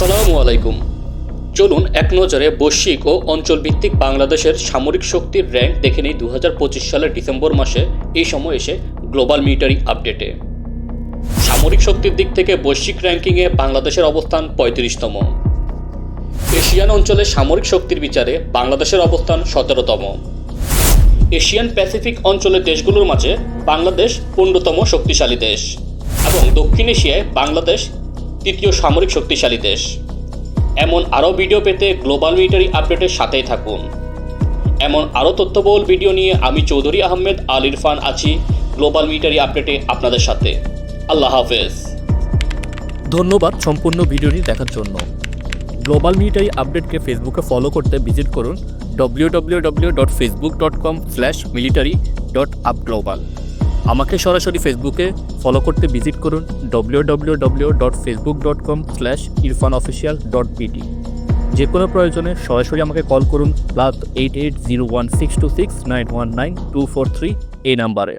আসসালামু আলাইকুম। চলুন এক নজরে বৈশ্বিক ও অঞ্চলভিত্তিক বাংলাদেশের সামরিক শক্তির র্যাঙ্ক দেখে নেই 2025 সালের ডিসেম্বর মাসে এই সময় এসে গ্লোবাল মিলিটারি আপডেটে। সামরিক শক্তির দিক থেকে বৈশ্বিক র্যাঙ্কিংয়ে বাংলাদেশের অবস্থান 35তম। এশিয়ান অঞ্চলে সামরিক শক্তির বিচারে বাংলাদেশের অবস্থান 17তম। এশিয়ান প্যাসিফিক অঞ্চলের দেশগুলোর মাঝে বাংলাদেশ 15তম শক্তিশালী দেশ এবং দক্ষিণ এশিয়ায় বাংলাদেশ তৃতীয় সামরিক শক্তিশালী দেশ। এমন আরও ভিডিও পেতে গ্লোবাল মিলিটারি আপডেটের সাথেই থাকুন। এমন আরও তথ্যবহুল ভিডিও নিয়ে আমি চৌধুরী আহমেদ আল ইরফান আছি গ্লোবাল মিলিটারি আপডেটে আপনাদের সাথে। আল্লাহ হাফেজ। ধন্যবাদ সম্পূর্ণ ভিডিওটি দেখার জন্য। গ্লোবাল মিলিটারি আপডেটকে ফেসবুকে ফলো করতে ভিজিট করুন www.facebook.com/military.upglobal। আমাকে সরাসরি ফেসবুকে ফলো করতে ভিজিট করুন www.facebook.com/irfanofficial.pt। যে কোনো প্রয়োজনে সরাসরি আমাকে কল করুন +880162691924 এই নাম্বারে।